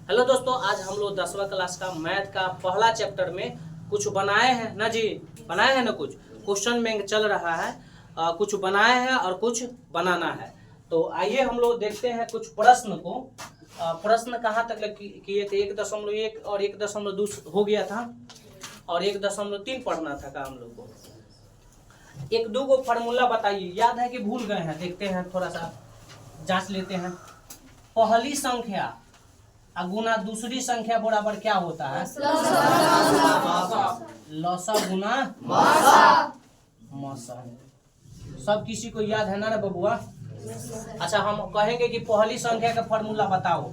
Hello दोस्तों, आज हम लोग 10वां क्लास का मैथ का पहला चैप्टर में कुछ बनाए हैं ना जी। बनाए हैं ना, कुछ क्वेश्चन में चल रहा है। कुछ बनाए हैं और कुछ बनाना है। तो आइए हम लोग देखते हैं कुछ प्रश्न को। प्रश्न कहाँ तक किए थे? 1.1 और 1.2 हो गया था और 1.3 पढ़ना था का हम लोग को। 1-2 को फार्मूला बताइए, याद है कि भूल गए हैं? देखते हैं, थोड़ा सा जांच लेते हैं। पहली संख्या गुना दूसरी संख्या बराबर क्या होता है? लसा गुना मसा। सब किसी को याद है ना रे बबुआ? अच्छा, हम कहेंगे कि पहली संख्या का फॉर्मूला बताओ।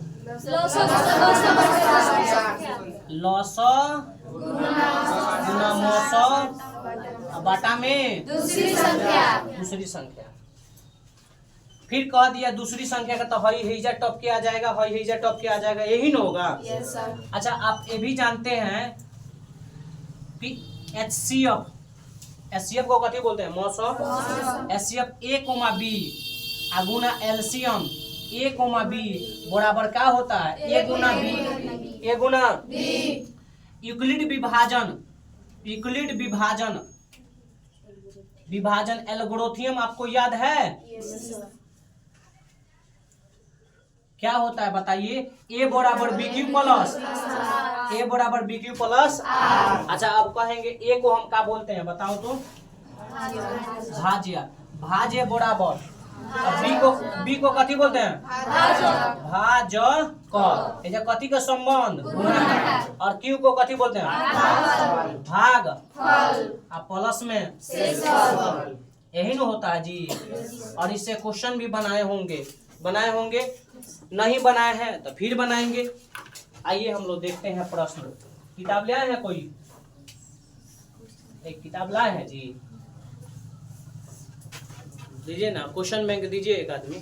लसा गुना मसा बटा में दूसरी संख्या। फिर कह दिया दूसरी संख्या का तो हई हेजा टॉप के आ जाएगा, हई हेजा टॉप के आ जाएगा, यही ना होगा? Yes sir. अच्छा, आप ये भी जानते हैं कि एचसीएफ को कथी बोलते हैं? मॉस। एचसीएफ A, B गुना एलसीएम A, B बराबर क्या होता है? A गुना B। A गुना यूक्लिड विभाजन एल्गोरिथम आपको याद है? क्या होता है बताइए? A बराबर BQ प्लस। अच्छा, अब कहेंगे A को हम क्या बोलते हैं बताओ तो? भाज्य बराबर। B को कथी बोलते हैं? भाजक। ऐसे कथी का संबंध? और Q को कथी बोलते हैं? भाग। और प्लस में यही ना होता है जी। और इससे क्वेश्चन भी बनाए होंगे। नहीं बनाए हैं तो फिर बनाएंगे। आइए हम लोग देखते हैं प्रश्न। किताब ले आए हैं? कोई एक किताब लाए हैं जी? दीजिए ना, क्वेश्चन बैंक दीजिए एक आदमी।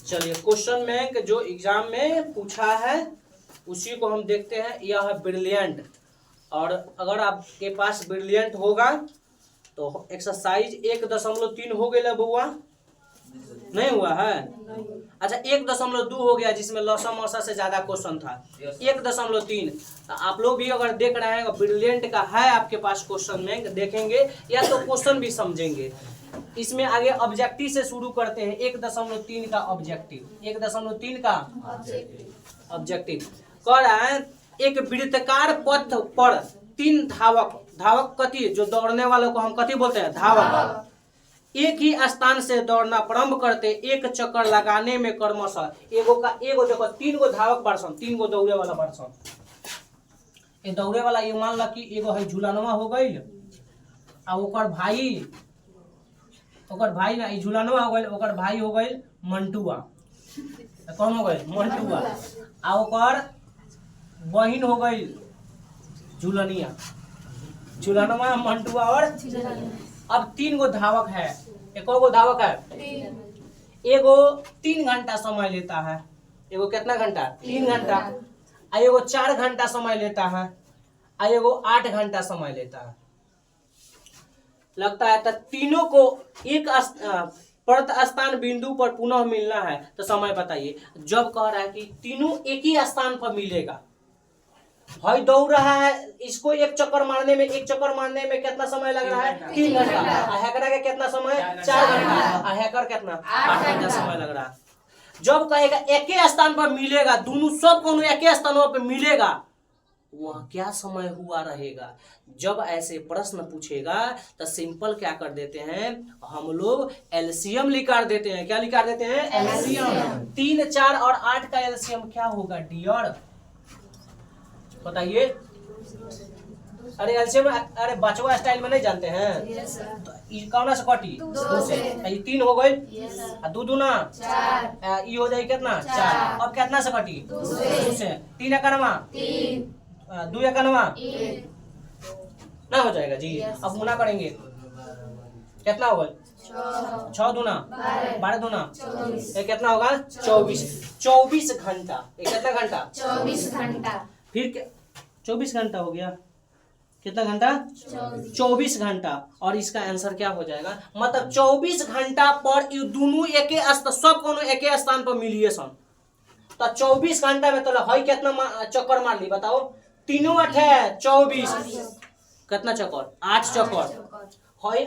चलिए, क्वेश्चन बैंक जो एग्जाम में पूछा है उसी को हम देखते हैं। यह है ब्रिलियंट। और अगर आपके पास ब्रिलियंट होगा तो एक्सरसाइज 1.3 हो गया बुआ? नहीं हुआ है? अच्छा, 1.2 हो गया जिसमें लसा मसा से ज्यादा क्वेश्चन था। 1.3 आप लोग भी अगर देख रहे हैं ब्रिलियंट का है आपके पास क्वेश्चन में, देखेंगे या तो क्वेश्चन भी समझेंगे। इसमें आगे ऑब्जेक्टिव से शुरू करते हैं। 1.3 का ऑब्जेक्टिव। 1.3 का ऑब्जेक्टिव कह रहा है एक वृत्ताकार पथ पर 3 धावक कथी, जो दौड़ने वालों को हम कथी बोलते हैं? धावक। एक ही स्थान से दौड़ना प्रारंभ करते, एक चक्कर लगाने में क्रमशः एगो देखो 3 गो धावक बारसन, 3 गो दौड़े वाला बारसन। ये दौड़े वाला ये मान ला कि एगो है झूलनवा हो गई, आ ओकर भाई ना झूलनवा हो गई, ओकर भाई हो गई मंटुआ। कौन हो गई? मंटुआ। आ ओकर बहिन हो गई झूलनिया। झूलनवा, मंटुआ और अब 3 गो धावक है। एको गो धावक है? एगो 3 घंटा समय लेता है। एगो कितना घंटा? 3 घंटा। आ एगो 4 घंटा समय लेता है। आ एगो 8 घंटा समय लेता है। लगता है तो तीनों को एक प्रथ स्थान बिंदु पर पुनः मिलना है तो समय बताइए। जब कह रहा है कि तीनों एक ही स्थान पर मिलेगा, भाई दौड़ रहा है, इसको एक चक्कर मारने में कितना समय लग रहा है? 3 घंटा। हैकर का कितना समय? 4 घंटा। हैकर कितना? 8 घंटा समय लग रहा है। जब कहेगा एक ही स्थान पर मिलेगा, दोनों सब को एक ही स्थानों पर मिलेगा, वह क्या समय हुआ रहेगा? जब ऐसे प्रश्न पूछेगा तो सिंपल क्या कर देते हैं हम लोग? एलसीएम निकाल देते हैं। क्या निकाल देते हैं? एलसीएम। 3, 4 और 8 का एलसीएम क्या होगा डियर? बताइए। अरे एलसीएम, अरे बचवा स्टाइल में नहीं जानते हैं? तो कौन से कटी? 2 से। 3 हो गई, 2 दूना 4, ये हो जाए कितना? 4। अब कितना से कटी? 2 से। 3 एकनवा 2 एकनवा ना हो जाएगा जी। अब गुना करेंगे, कितना होगा? 6 दूना 12 दूना ये कितना होगा? 24 घंटा। ये कितना घंटा? 24 घंटा। फिर 24 घंटा हो गया। कितना घंटा? 24 घंटा। और इसका आंसर क्या हो जाएगा? मतलब 24 घंटा पर ये दोनों एके सब कोनो एके स्थान पर मिलिए सन। तो 24 घंटा में तो हई कितना चक्कर मार ली बताओ? तीनों 8 है 24, कितना चक्कर? 8 चक्कर। हई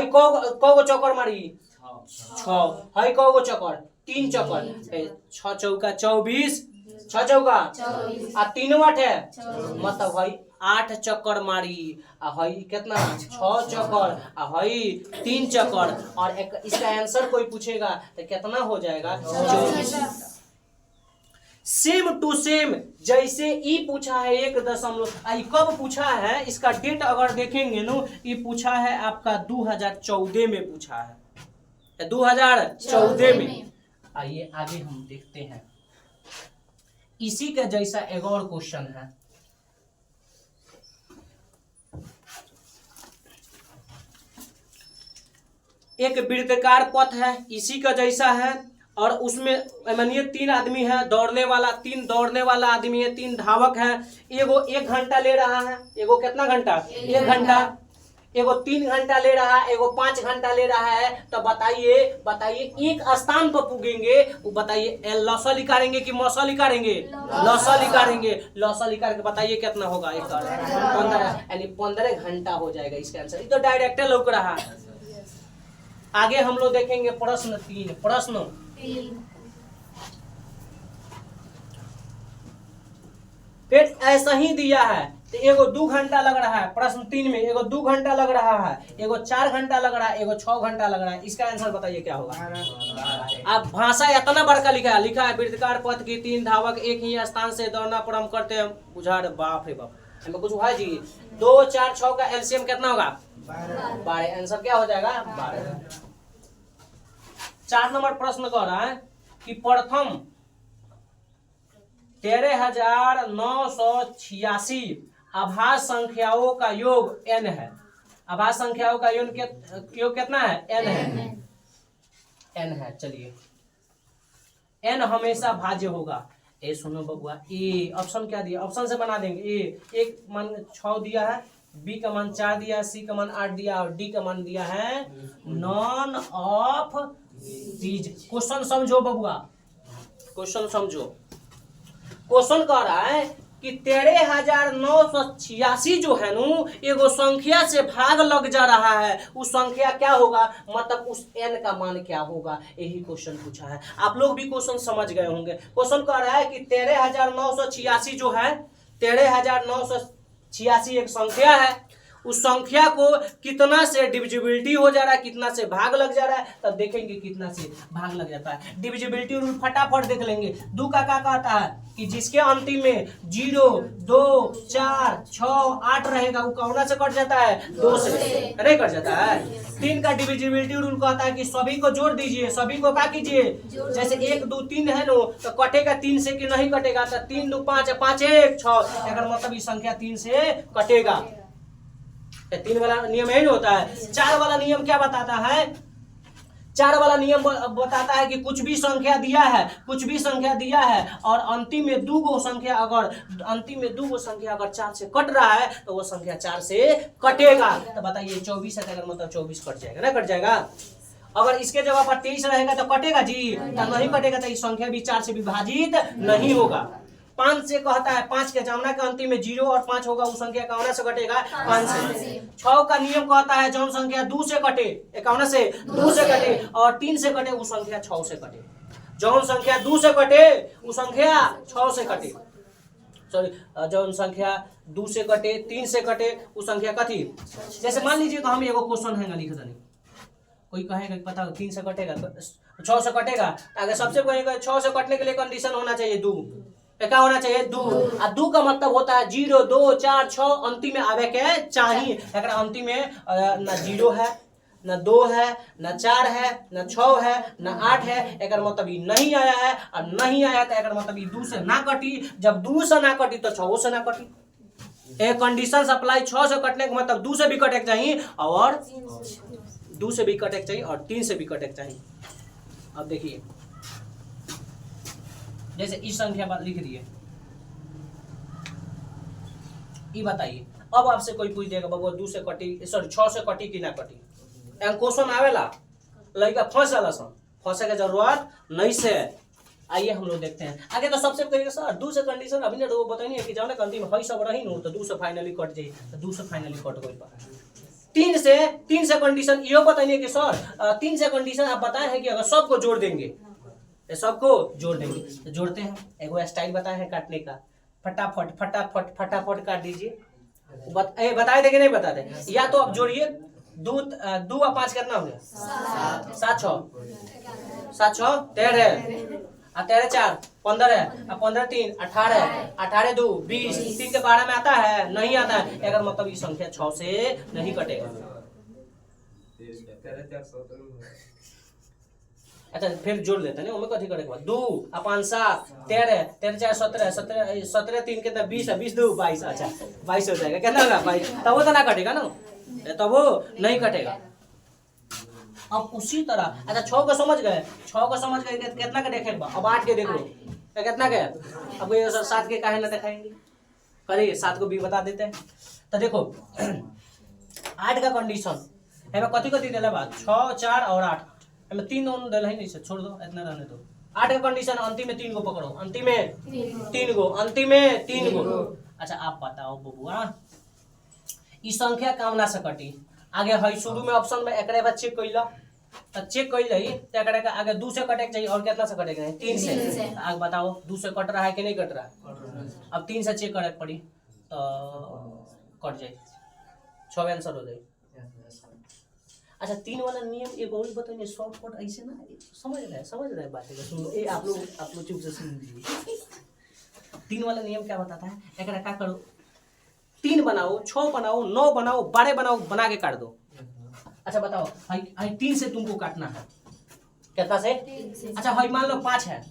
को चक्कर मारी? 6। हई को चक्कर? 3 चक्कर। 6 चौका 24, 6 चौका आ तीनों 8 है, मतलब हई 8 चक्कर मारी। आ हई कितना? 6 चक्कर। आ हई 3 चक्कर। और इसका आंसर कोई पूछेगा तो कितना हो जाएगा? 24। सेम टू सेम जैसे ई पूछा है 1 कब पूछा है, इसका डेट अगर देखेंगे नो, ये पूछा है आपका 2014 में पूछा है, 2014 में। आइए आगे हम देखते हैं। इसी का जैसा एक और क्वेश्चन है। एक वृत्ताकार पथ है, इसी का जैसा है, और उसमें मानिए 3 आदमी है, दौड़ने वाला 3 दौड़ने वाला आदमी है, 3 धावक है। एगो 1 घंटा ले रहा है, एगो कितना घंटा? 1 घंटा। एगो 3 घंटा ले रहा है, एगो 5 घंटा ले रहा है। तो बताइए एक स्थान पर पुगेंगे, वो बताइए लौसल निकालेंगे कि मौसल निकालेंगे? लौसल निकालेंगे। लौसल निकाल के बताइए कितना होगा? 15, यानी 15 घंटा हो जाएगा इसका आंसर। ये तो डायरेक्ट लौक रहा है। आगे हम लोग देखेंगे प्रश्न 3। प्रश्न फिर ऐसा ही दिया है, तो एगो 2 घंटा लग रहा है। प्रश्न 3 में एगो 2 घंटा लग रहा है, एगो 4 घंटा लग रहा है, एगो 6 घंटा लग रहा है। इसका आंसर बताइए क्या होगा? अब भाषा इतना बड़का लिखा है वृत्ताकार पथ की 3 धावक एक ही स्थान से दौड़ना प्रारंभ करते हैं। बुझाड़, बाप रे बाप, हमें कुछ हुआ जी। 2, 4, 6 का एलसीएम कितना होगा? 12। आंसर क्या हो जाएगा? 12। 4 नंबर प्रश्न कह रहा है कि प्रथम 13,986 आभास संख्याओं का योग n है। आभास संख्याओं का योग कितना है? n है। n है। चलिए n हमेशा भाज्य होगा। ए सुनो बबुआ, ए ऑप्शन क्या दिया? ऑप्शन से बना देंगे। ए एक मान 6 दिया है, बी का मान 4 दिया है, सी का मान 8 दिया और डी का मान दिया है नॉन ऑफ दीज। क्वेश्चन समझो बबुआ, क्वेश्चन समझो। क्वेश्चन कह रहा है कि 13,986 जो है नु, एगो संख्या से भाग लग जा रहा है। उस संख्या क्या होगा? मतलब उस n का मान क्या होगा? यही क्वेश्चन पूछा है। आप लोग भी क्वेश्चन समझ गए होंगे। क्वेश्चन कह रहा है कि 13,986 जो है, 13,986 एक संख्या है। उस संख्या को कितना से डिविजिबिलिटी हो जा रहा है, कितना से भाग लग जा रहा है, तब देखेंगे कितना से भाग लग जाता है। डिविजिबिलिटी रूल फटाफट देख लेंगे। 2 का क्या कहता है कि जिसके अंतिम में 0, 2, 4, 6, 8 रहेगा, वो कौन से कट जाता है? 2 से नहीं कट जाता है। 3 का डिविजिबिलिटी रूल कहता है कि सभी को जोड़ दीजिए, सभी को क्या कीजिए? जैसे 1, 2, 3 है नो, तो कटेगा 3 से कि नहीं कटेगा? तो 3, 2, 5, 5, 1, 6, अगर मतलब इस संख्या 3 से कटेगा। 3 वाला नियम यही होता है। 4 वाला नियम क्या बताता है? 4 वाला नियम बताता है कि कुछ भी संख्या दिया है, कुछ भी संख्या दिया है और अंतिम में 2 संख्या अगर 4 से कट रहा है, तो वो संख्या 4 से कटेगा। तो बताइए 24 है, अगर मतलब 24 कट जाएगा ना? कट जाएगा। अगर इसके जगह पर 23 रहेगा तो कटेगा जी? तो नहीं कटेगा। तो इस संख्या भी 4 से विभाजित नहीं होगा। 5 से कहता है 5 के जमना के अंतिम में 0 और 5 होगा, उस संख्या कौन से कटेगा? 5 से। 6 का नियम कहता है जौन संख्या 2 से कटे, कौन से? 2 से कटे, और 3 से कटे, उस संख्या 6 से कटे। जौन संख्या 2 से कटे, उस संख्या 6 से कटे। सॉरी, जौन संख्या 2 से कटे, 3 से कटे, उस संख्या कथी? जैसे मान लीजिए कि हम एगो क्वेश्चन है लिख देंगे, कोई कहेगा पता 3 से कटेगा, 6 से कटेगा। अगर सबसे पहले 6 से कटने के लिए कंडीशन होना चाहिए 2, क्या होना चाहिए? 2। और 2 का मतलब होता है 0, 2, 4, 6 अंतिम में आवे के चाहिए। अगर अंतिम में ना 0 है, ना 2 है, ना 4 है, ना 6 है, ना 8 है, अगर मतलब ये नहीं आया है और नहीं आया तो अगर मतलब ये 2 से ना कटी। जब 2 से ना कटी तो 6 से ना कटी। एक कंडीशन अप्लाई 6 से कटने का मतलब 2 से भी कटे चाहिए और 2 से भी कटे चाहिए और 3 से भी कटे चाहिए। अब देखिए जैसे इस संख्या पर लिख दिए, ये बताइए अब आपसे कोई पूछ देगा बबुआ 2 से कटी सॉरी 6 से कटी कि ना कटी, क्वेश्चन आवेला लड़का फंस जाला सन, फंसे के जरूरत नहीं से। आइए हम लोग देखते हैं आगे। तो सबसे कहिएगा सर 2 से कंडीशन अभी ने वो बताइए कि जाने अंतिम हई सब रही न तो 2 से फाइनली कट जाई, तो 2 से फाइनली कट गई बा। 3 से कंडीशन यो बताइए कि सर 3 से कंडीशन आप बताए हैं कि अगर सबको जोड़ देंगे तो सबको जोड़ देंगे, तो जोड़ते हैं। एगो स्टाइल बताए हैं काटने का, फटाफट फटाफट फटाफट काट दीजिए। बताए थे कि नहीं बता दे, या तो आप जोड़िए 2 और 5 कितना हो गया 7 6 13 और 13 4 15 और 15 3 18 18 2 20 3 के 12 में आता है नहीं आता है, अगर मतलब ये संख्या 6 से नहीं कटेगा। अच्छा फिर जोड़ लेते हैं ना, कथी करेगा 2 और 5 7 13 13 4 17 17 17 3 के 20 20 2 22। अच्छा 22 हो जाएगा, कितना होगा 22, तब वो तो ना कटेगा ना, तब वो नहीं कटेगा। अब उसी तरह अच्छा 6 को समझ गए, 6 को समझ गए कितना का देखे, अब 8 के देख लो कितना का है। अब ये 7 के काहे ना दिखाएंगे, करिए 7 को भी बता देते हैं। तो देखो 8 का कंडीशन है कथी कथी दिला बात 6 4 और 8 हमें 3 दोनों दिला ही नहीं से, छोड़ दो इतना रहने दो। 8 का कंडीशन अंतिम में 3 को पकड़ो, अंतिम में 3 को, अंतिम में 3 को। अच्छा आप बताओ बबुआ ई संख्या काम ना से कटी, आगे है शुरू में ऑप्शन में एकरे बाद चेक कइला तो चेक कइल जाई तो एकरे का आगे 2 से कटे चाहिए और कितना से कटेगा 3 से। आगे बताओ 2 से कट रहा है कि नहीं कट रहा है, अब 3 से चेक करे पड़ी तो कट जाए 6 आंसर हो जाए। अच्छा 3 वाला नियम एक और बताइए शॉर्टकट ऐसे ना समझ रहे बात है, सुनो ये आप लोग चुप से सुन लीजिए। 3 वाला नियम क्या बताता है, एकरा क्या करो 3 बनाओ 6 बनाओ 9 बनाओ 12 बनाओ, बना के काट दो। अच्छा बताओ हाई 3 से तुमको काटना है कितना से, अच्छा हाई मान लो 5 है,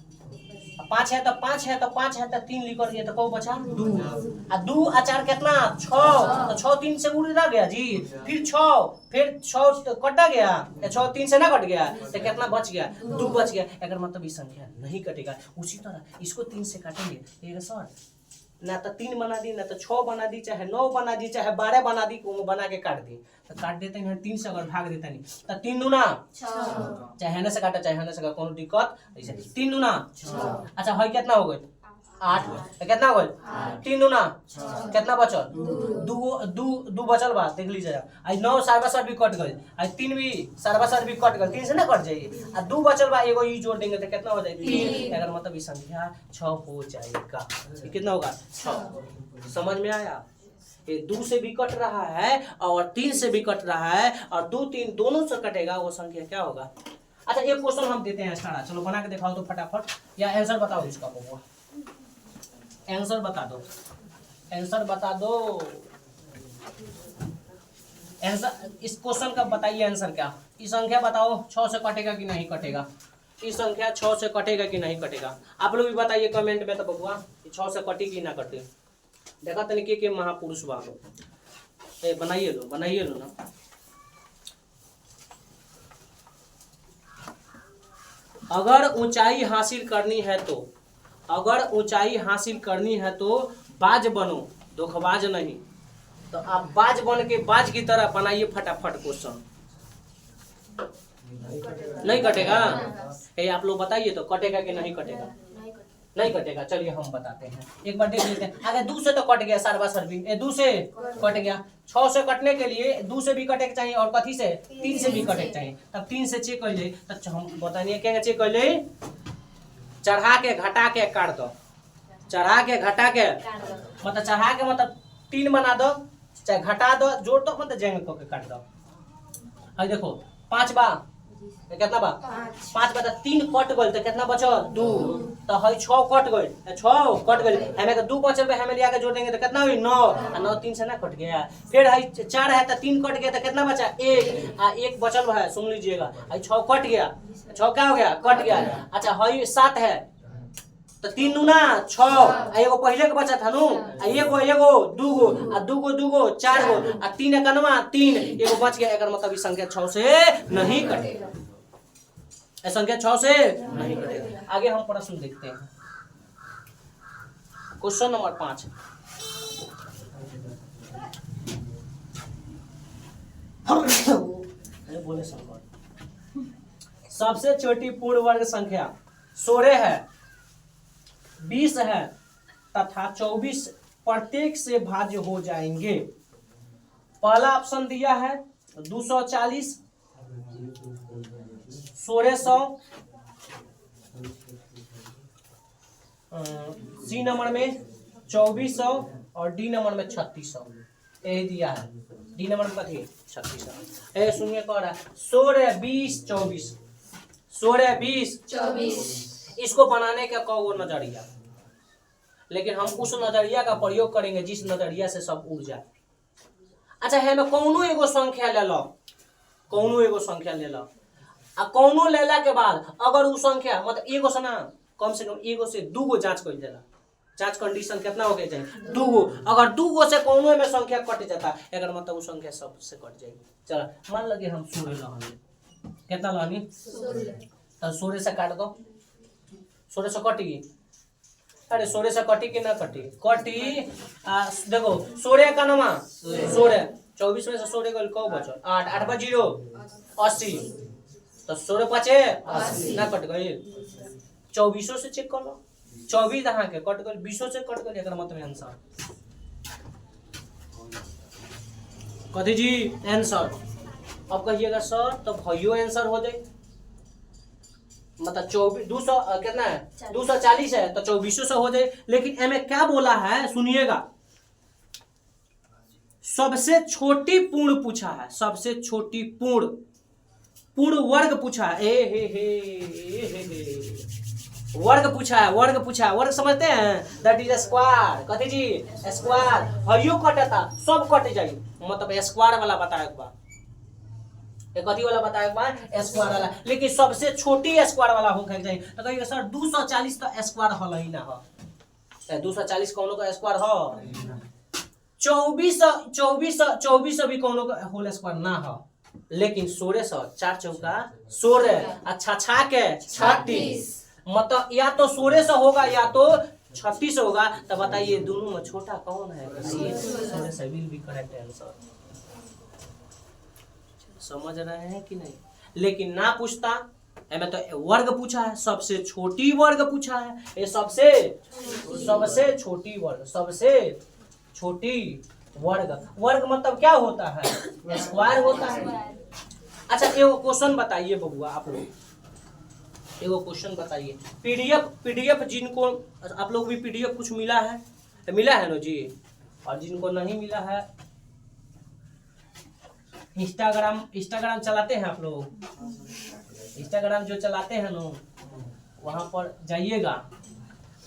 5 है तो 5 है तो 5 है तो 3 लिख दिए तो कौ बचा 2 और 2 और 4 कितना 6, तो 6 3 से उड़ गया जी, फिर 6 कटा गया, 6 3 से ना कट गया तो कितना बच गया 2 बच गया। अगर मतलब ये संख्या नहीं कटेगा। उसी तरह इसको 3 से काटेंगे सर ना तो 3 बना दी ना तो 6 बना दी चाहे 9 बना दी चाहे 12 बना दी, बना के काट दी तो काट देते हैं 3 से अगर भाग देते नहीं तो 3 दूना 6, चाहे हेने से काटा चाहे हेने से, कोनो दिक्कत ऐसे 3 दूना 6। अच्छा है कितना हो गए 8, कितना हो गए 3 दूना कितना बचल 2 बचल बा देख लीजिए। आज 9 सर्वसर भी कट गए, आज 3 भी सर्वसर भी कट गए, 3 से ना कट जाइए और 2 बचल बा एगो ई जोड़ देंगे तो कितना हो जाए 3। अगर मतलब ये संख्या 6 हो जाएगा, कितना होगा 6। समझ में आया, ये 2 से भी कट रहा है और 3 से भी कट रहा है और 2 3 दोनों से कटेगा, वो संख्या क्या होगा। अच्छा एक क्वेश्चन हम देते हैं स्टार्ट, चलो बना के दिखाओ तो फटाफट, या आंसर बताओ इसका बबुआ, आंसर बता दो, आंसर बता दो, आंसर इस क्वेश्चन का बताइए आंसर क्या। इस संख्या बताओ 6 से कटेगा कि नहीं कटेगा, इस संख्या 6 से कटेगा कि नहीं कटेगा, आप लोग भी बताइए कमेंट में। तो बबुआ 6 से कटी कि ना कटे, देखा तनी के महापुरुष बा बनाइए लो ना। अगर ऊंचाई हासिल करनी है तो, अगर ऊंचाई हासिल करनी है तो बाज बनो धोखेबाज नहीं। तो आप बाज बन के बाज की तरह बनाइए फटाफट क्वेश्चन। नहीं कटेगा, आप लोग बताइए तो कटेगा कि नहीं कटेगा, नहीं कटेगा। चलिए हम बताते हैं, एक बार देख लेते हैं। अगर 2 से तो कट गया सर्वा सर्वी, 2 से कट गया, 6 से कटने के लिए 2 से भी कटे चाहिए और कथी से 3 से भी कटे चाहिए, तब 3 से चेक कर ले। तो हम बताइए क्या चेक कर ले, चढ़ा के घटा के काट दो, चढ़ा के घटा के मतलब चढ़ा के मतलब 3 बना दो चाहे घटा दो जोड़ दो मतलब जेंग को के काट दो। अब देखो 5 बा कितना बा 5 बा 3 कट गल तो कितना बचल 2, तो है 6 कट गल, 6 कट गल हमें का 2 बचल पे हमें लिया के जोड़ देंगे तो कितना हुई 9, और 9 3 से ना कट गया। फिर है 4 है तो 3 कट गया तो कितना बचा 1, आ 1 बचल है सुन लीजिएगा, है 6 कट गया, 6 क्या हो गया कट गया। अच्छा है 7 है तो 3 दूना 6, एगो पहले के बचा था नु, एगो 2 गो आ 2 गो 4 गो आ 3 एकनवा 3 एगो बच गया। अगर मतलब इस संख्या 6 से नहीं कटेगा, इस संख्या 6 से नहीं कटेगा। आगे हम प्रश्न देखते हैं, क्वेश्चन नंबर 5। बोले संकट। सबसे छोटी पूर्ण वर्ग संख्या 16 है, 20 है तथा 24 प्रत्येक से भाज्य हो जाएंगे। पहला ऑप्शन दिया है 240, 1600, सी नंबर में 2400 और डी नंबर में 3600 यही दिया है। डी नंबर में कथी 3600। सुनिए कह रहा है 16 20 24, 16 20 24। इसको बनाने का कौ नजरिया, लेकिन हम उस नजरिया का प्रयोग करेंगे जिस नजरिया से सब उड़ जाए। अच्छा है मैं कौनो एगो संख्या ले लो, कौनो एगो संख्या ले लो आ कौनो लेला के बाद अगर वो संख्या मतलब एगो से ना कम से कम एगो से दूगो जांच कर देला। जांच कंडीशन कितना हो गया चाहिए दूगो। अगर दूगो से कौनो में संख्या कट जाता अगर मतलब वो संख्या सब से कट जाएगी। चलो मान लगे हम 16 लहनी, कितना लहनी 16 से काट दो, 16 से कटी। अरे 16 से कटी कि ना कटी कटी। देखो 16 का नमा 16, 24 में से 16 गल कौ बचल 8, 8 पर 0 80, तो 16 बचे 80 ना कट गई। 24 से चेक कर लो, 24 दहा के कट गई, 20 से कट गई, एकरा मतलब आंसर कथी जी आंसर। अब कहिएगा सर तो भइयो आंसर हो जाए, मतलब 24 200 कितना है 240 है तो 2400 से हो जाए। लेकिन एम क्या बोला है सुनिएगा, सबसे छोटी पूर्ण पूछा है, सबसे छोटी पूर्ण वर्ग पूछा है। हे वर्ग पूछा है, वर्ग पूछा है। वर्ग समझते हैं दैट इज स्क्वायर। कथी जी स्क्वायर। हरियो कटता सब कट जाई, मतलब स्क्वायर वाला बताए एक बार, कथी वाला बताए एक बार स्क्वायर वाला। लेकिन सबसे छोटी स्क्वायर वाला हो चाहिए। तो कहिए सर 240 तो स्क्वायर हल ही ना हो, 240 कौनो का स्क्वायर हो। 24 भी कौनो का होल स्क्वायर ना हो। लेकिन 1600 4 चौका 16 अच्छा छा के 36, मतलब या तो 1600 होगा या तो 36 होगा। तो बताइए दोनों में छोटा कौन है? 16 विल बी करेक्ट आंसर। समझ रहे हैं कि नहीं? लेकिन ना पूछता हमें तो वर्ग पूछा है, सबसे छोटी वर्ग पूछा है। ये सबसे छोटी वर्ग, सबसे छोटी वर्ग। वर्ग मतलब क्या होता है? स्क्वायर होता है। अच्छा एगो क्वेश्चन बताइए बबुआ, आप लोग एगो क्वेश्चन बताइए। पीडीएफ जिनको आप लोग भी पीडीएफ कुछ मिला है ना जी, और जिनको नहीं मिला है इंस्टाग्राम चलाते हैं आप लोग? इंस्टाग्राम जो चलाते हैं ना वहां पर जाइएगा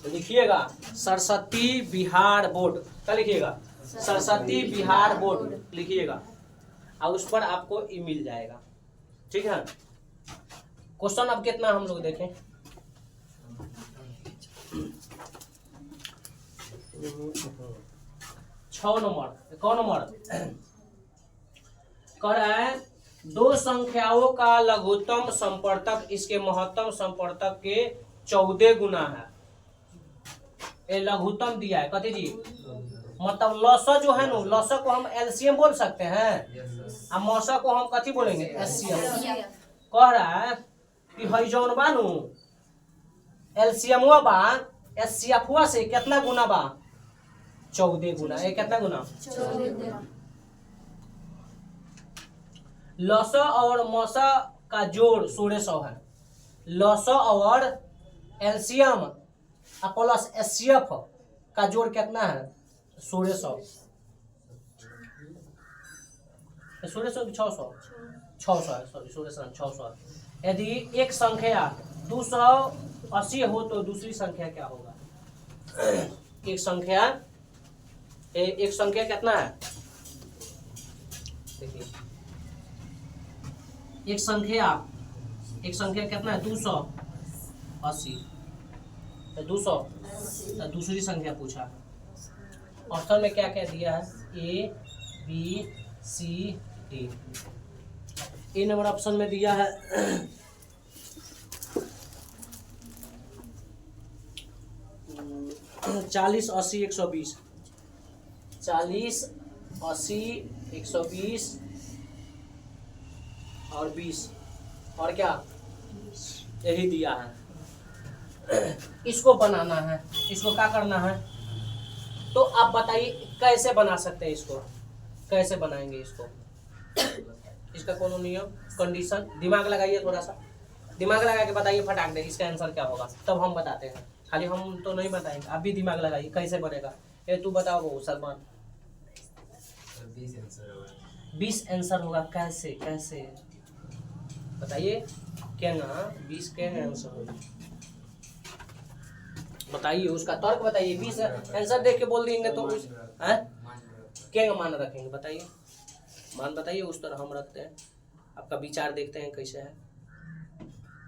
तो लिखिएगा सरस्वती बिहार बोर्ड। क्या लिखिएगा? सरस्वती बिहार बोर्ड लिखिएगा और उस पर आपको ई मिल जाएगा। ठीक है। क्वेश्चन अब कितना हम लोग देखें। छह नंबर, कौन नंबर कह रहा है? दो संख्याओं का लघुत्तम संपर्तक इसके महत्तम संपर्तक के 14 गुना है। ये लघुत्तम दिया है। कथी जी? मतलब लसा जो है ना, लसा को हम एलसीएम बोल सकते हैं और मौसा को हम कथी बोलेंगे? एससीएम। कह रहा है कि हई जौन बा नु एलसीएम बा एससीएफ से कितना गुना बा? 14 गुना। ये कितना गुना? 14। लसा और मौसा का जोड़ 1600 है। लसा और एलसीएम प्लस एससीएफ का जोड़ कितना है? 1600। 1600 600 है, सॉरी 600। यदि एक संख्या 280 हो तो दूसरी संख्या क्या होगा? एक संख्या कितना है? देखिए एक संख्या कितना है? 280। तो 200 तो दूसरी संख्या पूछा। ऑप्शन में क्या क्या दिया है? A B C D. A number option में दिया है 40 80 120। 40 80 120 और 20 और क्या यही दिया है। इसको बनाना है, इसको क्या करना है, तो आप बताइए कैसे बना सकते हैं इसको, कैसे बनाएंगे इसको, इसका कौन नियम कंडीशन, दिमाग लगाइए, थोड़ा सा दिमाग लगा के बताइए फटाक दे इसका आंसर क्या होगा, तब हम बताते हैं, खाली हम तो नहीं बताएंगे, आप भी दिमाग लगाइए कैसे बनेगा। ये तू बताओ वो सलमान। 20 आंसर होगा, कैसे कैसे बताइए, क्या ना 20 के आंसर होगा, बताइए उसका तर्क बताइए। 20 आंसर देख के बोल देंगे तो उस क्या मान रखेंगे, बताइए मान बताइए, उस तरह हम रखते हैं, आपका विचार देखते हैं कैसे है।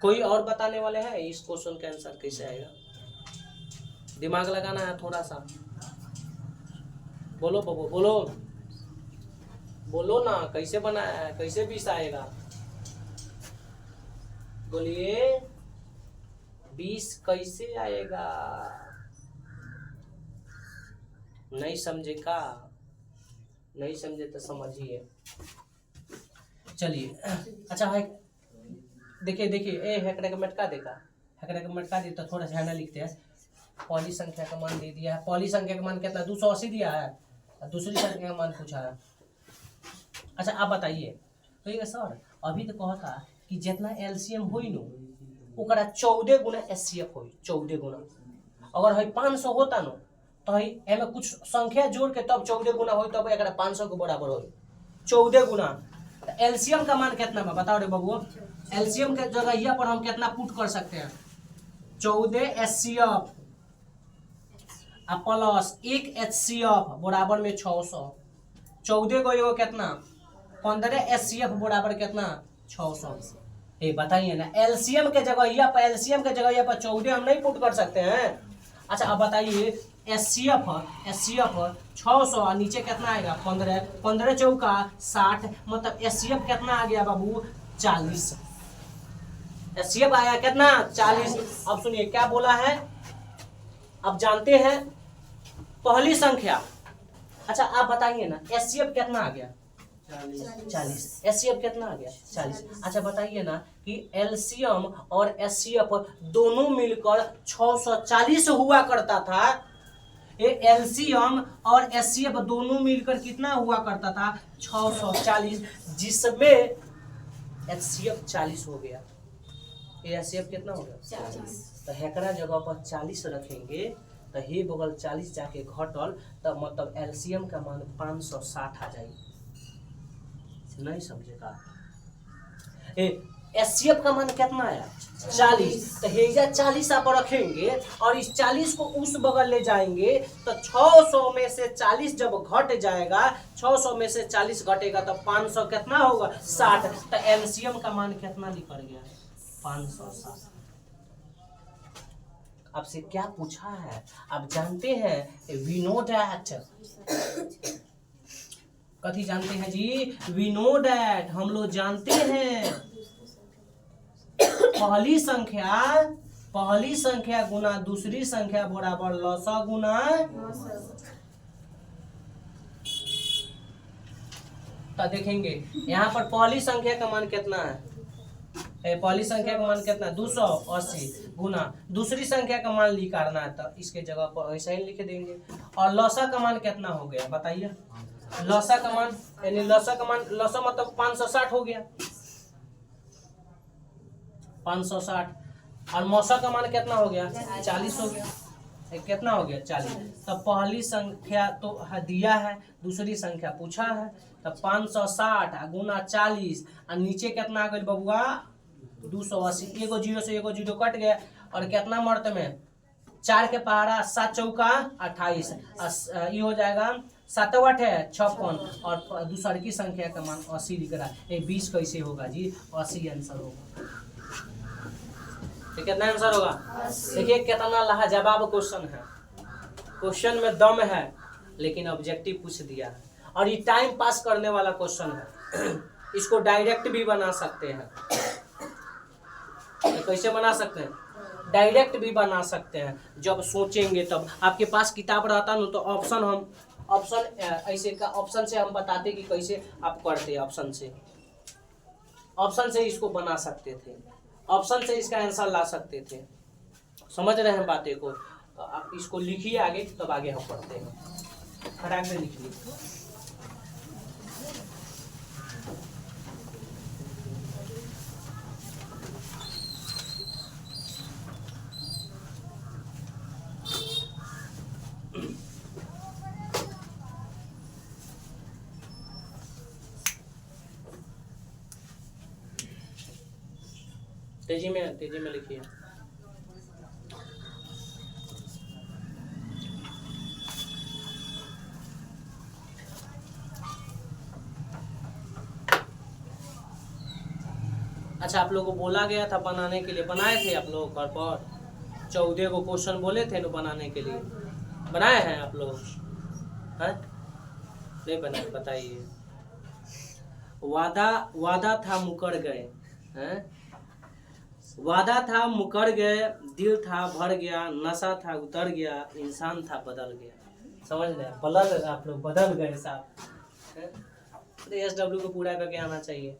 कोई और बताने वाले हैं इस क्वेश्चन का आंसर कैसे आएगा, दिमाग लगाना है थोड़ा सा, बोलो बबू बोलो, बोलो ना कैसे बनाया है, कैसे 20 आएगा, बोलिए 20 कैसे आएगा, नहीं समझे का, नहीं समझे तो समझिए। चलिए अच्छा है, देखिए देखिए ए हेकड़े का मटका देखा, हेकड़े का मटका दिया तो थोड़ा सा है ना लिखते हैं, पहली संख्या का मान दे दिया है, पहली संख्या का मान कितना 280 दिया है, और दूसरी संख्या का मान पूछा है। अच्छा आप बताइए, तो सर अभी तो कहा था कि जितना एलसीएम हुई नो ओकरा 14 गुना एचसीएफ हुई, 14 गुना, अगर है 500 होता नो तो है एमे कुछ संख्या जोड़ के तब 14 गुना हो, तब एक 500 के बराबर हो, 14 गुना। तो एलसीएम का मान कितना है बताओ रे बबुआ, एलसीएम के जगह पर हम कितना पुट कर सकते हैं, 14 एचसीएफ प्लस 1 एचसीएफ बराबर में 600, 14 को एगो कितना 15 एचसीएफ बराबर कितना 600। ये बताइए ना एलसीएम के जगह पर, एलसीएम के जगह पर 14 हम नहीं पुट कर सकते हैं। अच्छा अब बताइए एचसीएफ 600 और नीचे कितना आएगा 15, 15 चौका 60, मतलब एचसीएफ कितना आ गया बाबू 40, एचसीएफ आया कितना 40। अब सुनिए क्या बोला है, अब जानते हैं पहली संख्या। अच्छा आप बताइए ना एचसीएफ कितना आ गया 40, एचसीएफ कितना आ गया 40। अच्छा बताइए ना कि एलसीएम और एचसीएफ दोनों मिलकर 640 हुआ करता था, ये एलसीएम और एचसीएफ दोनों मिलकर कितना हुआ करता था 640, जिसमें एचसीएफ 40 हो गया, ये एचसीएफ कितना हो गया 40। तो हेकड़ा जगह पर 40 रखेंगे तो हे बगल 40 जाके घटल, तब मतलब एलसीएम का मान 560 आ जाएगी, नहीं समझेगा। एचसीएफ का मान कितना आया 40, तो हेजा 40 आप रखेंगे और इस 40 को उस बगल ले जाएंगे, तो 600 में से 40 जब घट जाएगा, 600 में से 40 घटेगा तो 500 कितना होगा 60, तो एलसीएम का मान कितना निकल गया 560। आपसे क्या पूछा है आप जानते हैं, वी नो दैट, कथी जानते हैं जी, वी नो दैट, हम लोग जानते हैं पहली संख्या गुना दूसरी संख्या बराबर लसा गुना, तो देखेंगे यहाँ पर पहली संख्या का मान कितना है, पहली संख्या का मान कितना 280 गुना दूसरी संख्या का मान निकालना है, तो इसके जगह पर ऐसा ही लिख देंगे। और लसा का मान कितना हो गया बताइए, लसा का मान यानी लसा मतलब 560 हो गया 560, और मौसा का मान कितना हो गया 40 हो गया, कितना हो गया 40। तब पहली संख्या तो दिया है, दूसरी संख्या पूछा है, तब 560 गुना 40 और नीचे कितना आ गया बबुआ 280, एगो जीरो से एगो जीरो कट गया, और कितना मर्त में 4 के पहाड़ा 7 चौका 28, ये हो जाएगा 7 8 है 56, और दूसरी की संख्या का मान 80 दिख रहा है, 20 कैसे होगा जी 80 आंसर होगा। तो कितना आंसर होगा, देखिए कितना लाजवाब क्वेश्चन है, क्वेश्चन में दम है, लेकिन ऑब्जेक्टिव पूछ दिया है, और ये टाइम पास करने वाला क्वेश्चन है, इसको डायरेक्ट भी बना सकते हैं, तो कैसे बना सकते हैं, डायरेक्ट भी बना सकते हैं, जब सोचेंगे तब। आपके पास किताब रहता ना तो ऑप्शन ऐसे का ऑप्शन से हम बताते कि कैसे आप करते हैं, ऑप्शन से ऑप्शन से इसको बना सकते थे, ऑप्शन से इसका आंसर ला सकते थे। समझ रहे हैं बातें को? आप इसको लिखिए आगे, तब आगे हम पढ़ते हैं। फटाक से लिखिए। तेजी में लिखिए। अच्छा, आप लोगों को बोला गया था बनाने के लिए, बनाए थे आप लोग घर पर? 14 को क्वेश्चन बोले थे ना बनाने के लिए, बनाए हैं आप लोग? हैं? नहीं बनाए? बताइए। वादा था मुकर गए हैं, वादा था मुकर गए, दिल था भर गया, नशा था उतर गया, इंसान था बदल गया। समझ रहे? बदल, आप लोग बदल गए साहब। SW को पूरा करके आना चाहिए।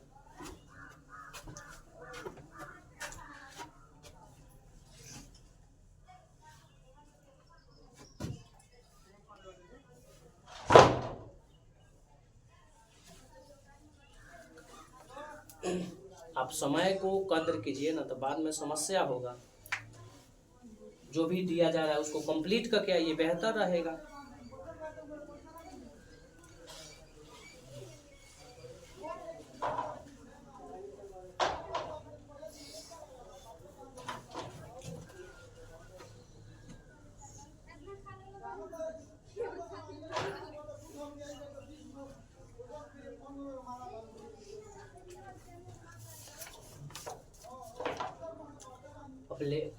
आप समय को कद्र कीजिए ना, तो बाद में समस्या होगा। जो भी दिया जा रहा है उसको कंप्लीट करके आइए, बेहतर रहेगा।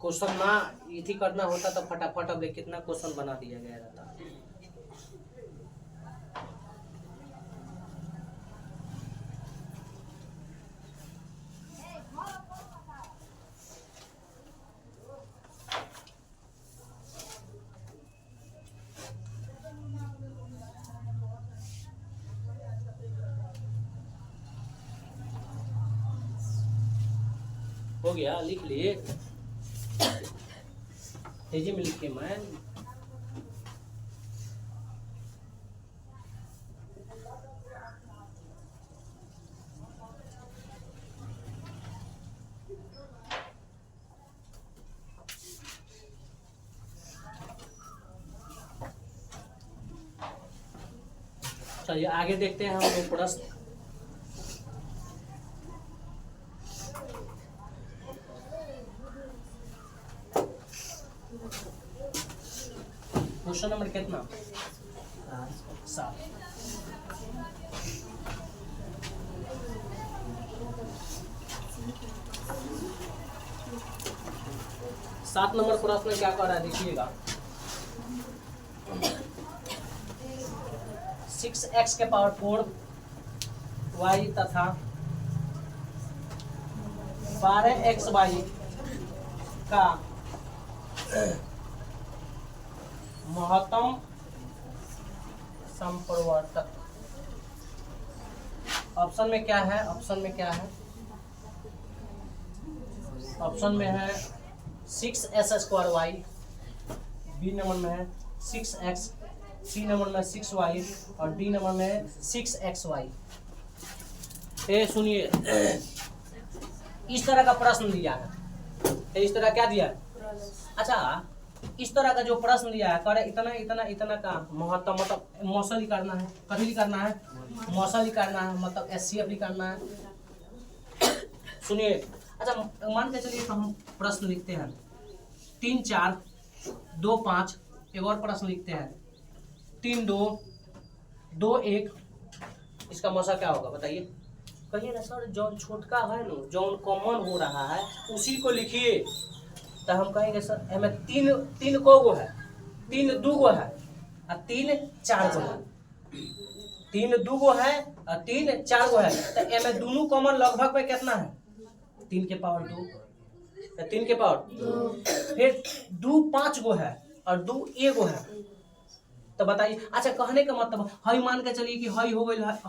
क्वेश्चन ना इथी करना होता तो फटाफट अब कितना क्वेश्चन बना दिया गया रहता। हो गया? लिख लिए? तेजी में लिखिए। मैं चलिए आगे देखते हैं हम लोग प्रश्न। क्वेश्चन नंबर कितना? 7। सात नंबर प्रश्न क्या कर रहा है देखिएगा। 6x के पावर 4 y तथा 12xy का महत्तम समप्रवर्तक। ऑप्शन में क्या है? ऑप्शन में क्या है? ऑप्शन में है 6s²y, बी नंबर में है 6x, सी नंबर में 6y और डी नंबर में 6xy। ये सुनिए, इस तरह का प्रश्न दिया है। इस तरह क्या दिया है? अच्छा, इस तरह का जो प्रश्न दिया है, करे इतना इतना इतना का महत्व, मतलब मौसल ही करना है। कभी करना है? मौसल ही करना है, मतलब SCF भी करना है। सुनिए, अच्छा मान के चलिए तो हम प्रश्न लिखते हैं 3 4 2 5। एक और प्रश्न लिखते हैं 3 2 2 1। इसका मौसा क्या होगा बताइए? कहिए ना सर, जो छोटका है ना, जो कॉमन हो रहा है उसी को लिखिए। तो हम कहेंगे सर हमें तीन को गो है, 3 2 गो है और 3 4 गो है। 3 2 गो है और 3 4 गो है, तो हमें दोनों कॉमन लगभग में कितना है? 3 के पावर 2, 3 के पावर 2। फिर 2 5 गो है और 2 1 गो है। तो बताइए, अच्छा कहने का मतलब हई मान के चलिए कि हई हो गई लड़का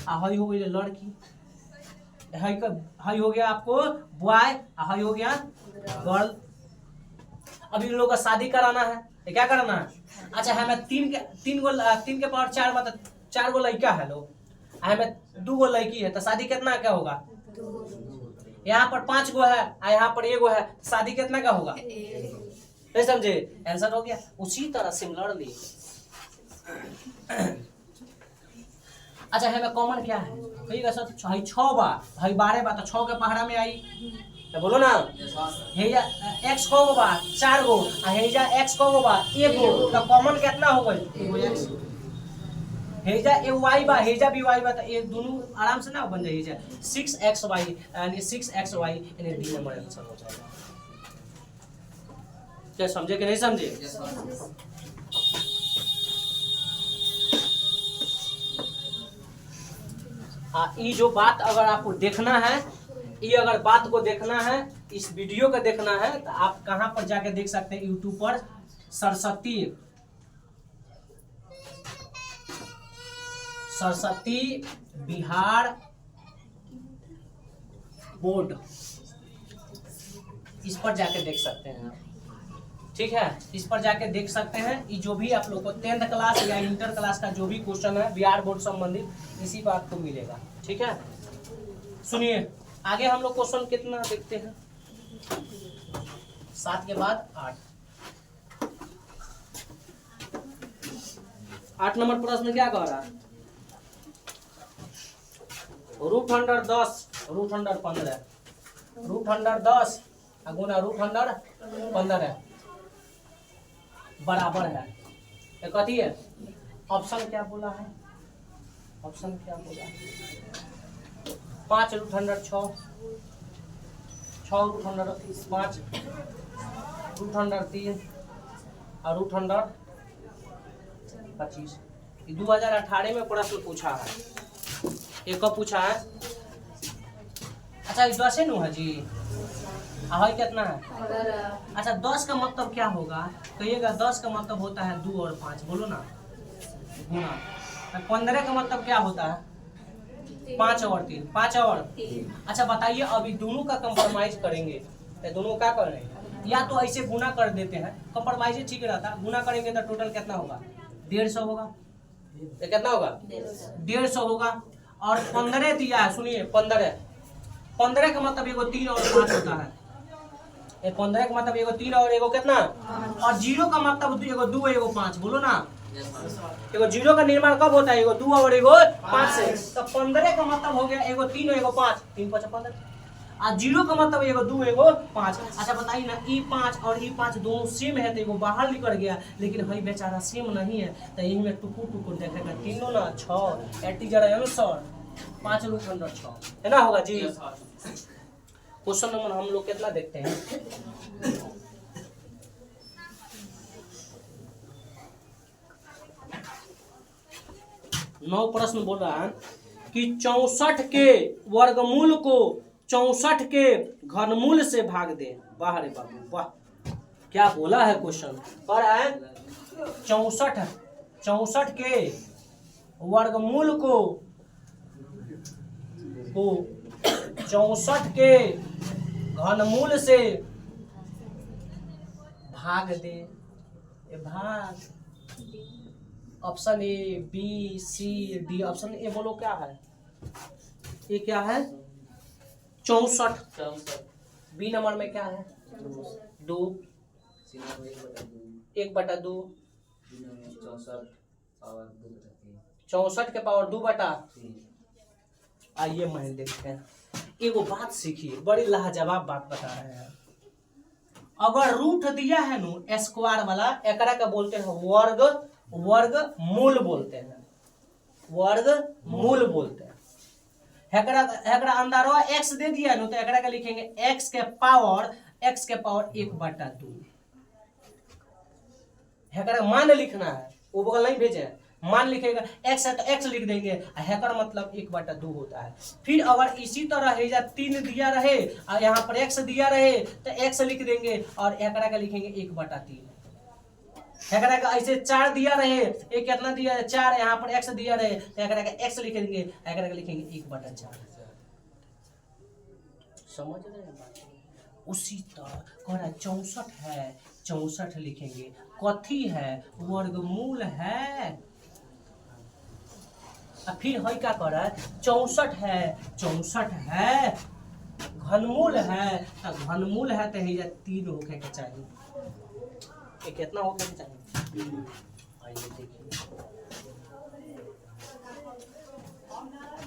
और हई हो गई लड़की। हाई हो गया आपको बॉय, हाई हो गया गर्ल। अब इन लोगों का शादी कराना है, ये क्या कराना है? अच्छा हमें तीन के पावर 4 मतलब 4 गो लड़का है लोग, हमें 2 गो लड़की है, तो शादी कितना क्या होगा? यहाँ पर 5 गो है, यहाँ पर 1 गो है, शादी कितना का होगा? नहीं समझे? आंसर हो गया। उसी तरह सिमिलरली अच्छा हमें कॉमन क्या है? कहिएगा सर 6 बा, 12 बा, तो 6 के पहाड़ा में आई, तो बोलो ना। हेजा x को गो बा 4 गो, हेजा x को गो बा 1 गो, तो कॉमन कितना हो गई? एगो x। हेजा ए y बा, हेजा भी y बा, तो ये दोनों आराम से ना बन जाएगी। 6xy यानी 6xy यानी डी नंबर आंसर हो जाएगा। क्या समझे कि नहीं समझे? ये जो बात अगर आपको देखना है, ये अगर बात को देखना है, इस वीडियो को देखना है, तो आप कहां पर जाके देख सकते हैं? यूट्यूब पर सरस्वती बिहार बोर्ड, इस पर जाके देख सकते हैं। ठीक है, इस पर जाके देख सकते हैं। ये जो भी आप लोग को 10th क्लास या इंटर क्लास का जो भी क्वेश्चन है बिहार बोर्ड संबंधित, इसी बात को मिलेगा। ठीक है, सुनिए आगे हम लोग क्वेश्चन कितना देखते हैं? 7 के बाद 8 नंबर प्रश्न क्या कह रहा है? Root under 10 root under 15 root under 10 गुना रूट अंडर 15 बराबर है, ये कथी है? ऑप्शन क्या बोला है? ऑप्शन क्या बोला है? 5 root under 6 root under 5 root under 3 और रूट अंडर 25। 2018 में प्रश्न पूछा है, ये कब पूछा है? अच्छा 10 है नु है जी, हाई कितना है? अच्छा 10 का मतलब क्या होगा? कहिएगा 10 का मतलब होता है 2 और 5, बोलो ना, गुना। 15 का मतलब क्या होता है? 5 और 3, 5 और 3। अच्छा बताइए, अभी दोनों का कंप्रोमाइज करेंगे, तो दोनों क्या कर रहे हैं? या तो ऐसे गुना कर देते हैं, कंप्रोमाइज ठीक रहता, गुना करेंगे तो टोटल कितना होगा? 150 होगा। ये कितना होगा? 150 होगा। और 15 दिया है, सुनिए 15 का मतलब एगो 3 और 5 होता है। 15 का मतलब एगो 3 और एगो कितना? और 0 का मतलब एगो 2 एगो 5, बोलो ना। एगो 0 का निर्माण कब होता है? एगो 2 और एगो 5 से। तो 15 का मतलब हो गया एगो 3 और एगो 5, 3 5 15। और 0 का मतलब एगो 2 एगो 5। अच्छा बताइए ना, ई 5 और ई 5 दोनों सेम है, तो एगो बाहर निकल गया, लेकिन हई बेचारा सेम नहीं है, तो यही में टुकुर देखेगा। तीनों ना 6 एटी जरा अनुसार 5 रूट अंडर 6 है ना, होगा जी। क्वेश्चन नंबर हम लोग कितना देखते हैं? नौ प्रश्न बोल रहा है कि 64 के वर्गमूल को 64 के घनमूल से भाग दे। वाह रे बाबू वाह, क्या बोला है क्वेश्चन? पर है 64 के वर्गमूल को 64 के घनमूल से भाग दे। भाग option A B C D. Option A बोलो क्या है? ये क्या है? 64। बी नंबर में क्या है? 2 1/2। 64 के पावर 2/3। आइए मैं देखते हैं। एगो बात सीखिए, बड़ी लाजवाब बात बता रहे हैं। अगर रूट दिया है नु स्क्वायर वाला, एकरा का बोलते हैं वर्ग मूल बोलते हैं, वर्ग मूल बोलते हैं। एकरा अंदर x दे दिया नु, तो एकरा का लिखेंगे x के पावर 1/2। एकरा मान लिखना है, वो बगल नहीं भेजे, मान लिखेगा। x है तो x लिख देंगे, हैकर मतलब 1/2 होता है। फिर अगर इसी तरह है या 3 दिया रहे और यहाँ पर x दिया रहे, तो x लिख देंगे और एकरा का लिखेंगे 1/3। एकरा का ऐसे 4 दिया रहे, एक कितना दिया है? 4, यहाँ पर x दिया रहे, तो एकरा का x लिख देंगे, एकरा का लिखेंगे 1/4। समझ रहे हैं बात? उसी तरह कह रहा है 64 है, 64 लिखेंगे। कथी है? वर्गमूल है। और फिर है क्या कर रहा है? 64 है, 64 है, घनमूल है, तो घनमूल है तो ये 3 होके के चाहिए। ये कितना होके के चाहिए? आइए देखिए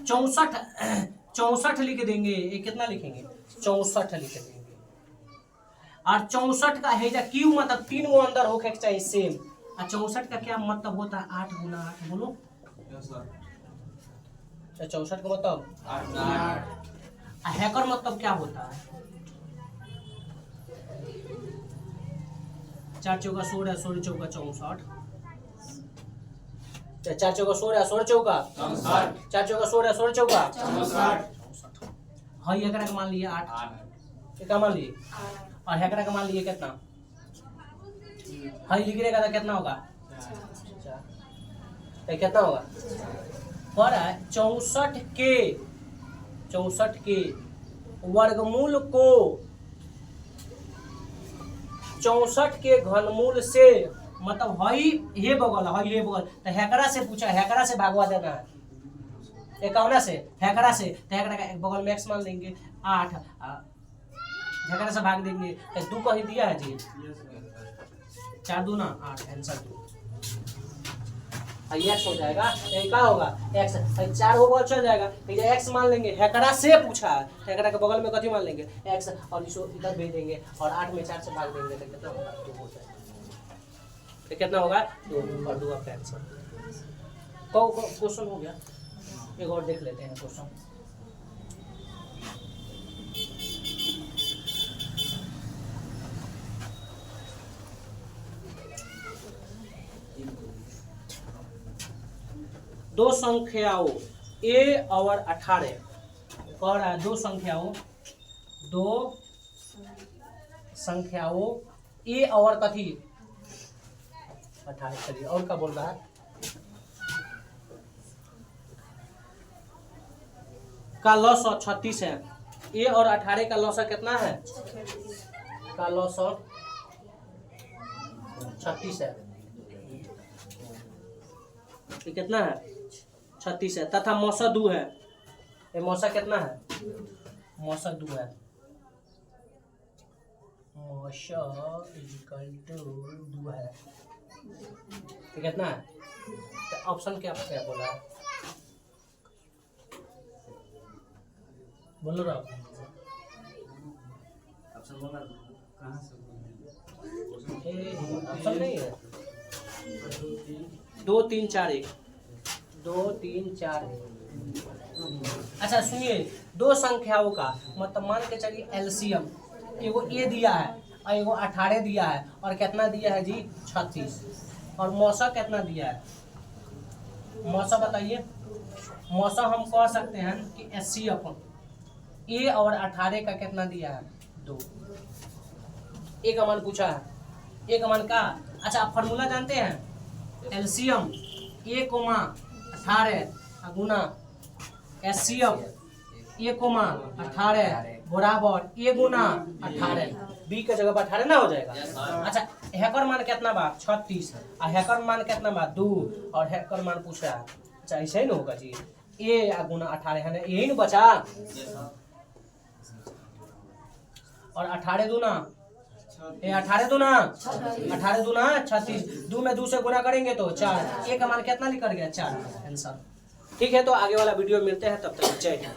64 लिख देंगे। ये कितना लिखेंगे? 64 लिख देंगे। और 64 का है क्यू मतलब 3 गो अंदर होके के चाहिए सेम। और 64 का क्या मतलब होता है? 8 गुना 8। बोलो 64 का मतलब 8। हैकर मतलब क्या होता है? 4 चौका 16, 16 चौका 64। 4 चौका 16, 16 चौका 4 चौका 16, 16 चौका 64। हाँ ये एकरा का मान लिए 8। ये का मान लिए? और हैकरा का मान लिए कितना? हाँ लिखने का तो कितना होगा? 4। कितना होगा? पर 64 के वर्गमूल को 64 के घनमूल से मतलब हई ये बगल हई ये बगल, तो हैकरा से पूछा, हैकरा से भागवा देना है। एकावना से हैकरा से, तो हैकरा का एक बगल में x मान लेंगे 8, हैकरा से भाग देंगे। 2 कहीं दिया है जी, 4 दूना 8, आंसर 2। x हो जाएगा। क्या होगा? x 4 हो चल जाएगा। x मान लेंगे, हैकरा से पूछा है, हैकरा के बगल में कथी मान लेंगे? x, और इसको इधर भेज देंगे और 8 में 4 से भाग देंगे तो कितना होगा? 2 हो जाएगा। तो कितना होगा? 2 और 2 आपका आंसर। क्वेश्चन हो गया। एक और देख लेते हैं क्वेश्चन। दो संख्याओं a और 18 कह रहा है। दो संख्याओं a और कथी 18। चलिए और क्या बोल रहा है? का लॉस 36 है। a और 18 का लॉस कितना है? का लॉस 36 है। ये कितना है? 36 है। तथा मौसा 2 है। ये मौसा कितना है? मौसा 2 है। मौसा इक्वल टू 2 है। तो कितना है? तो ऑप्शन क्या बोला है? बोलो रहा ऑप्शन बोला कहाँ से? ऑप्शन नहीं है। 2 3 4 1 2 3 4 1। अच्छा सुनिए, दो संख्याओं का मतलब मान के चलिए एलसीएम। एगो ए दिया है और एगो 18 दिया है और कितना दिया है जी? 36। और मौसा कितना दिया है? मौसा बताइए। मौसा हम कह सकते हैं कि एचसीएफ ए और 18 का कितना दिया है? 2। ए का मान पूछा है। ए का मान का? अच्छा आप फार्मूला जानते हैं? एलसीएम ए कोमा 18 गुना एचसीएफ ए कोमा 18 बराबर ए गुना 18। बी के जगह पर 18 ना हो जाएगा। अच्छा हैकर मान कितना बा? 36। और हैकर मान कितना बा? 2। और हैकर मान पूछा है। अच्छा ऐसे ही ना होगा जी? ए गुना 18 है ना, यही ना बचा। और 18 दूना 18 दूना 36। 2 में 2 से गुना करेंगे तो 4। ए का मान कितना निकल गया? 4 आंसर। ठीक है, तो आगे वाला वीडियो मिलते हैं, तब तक जय हिंद।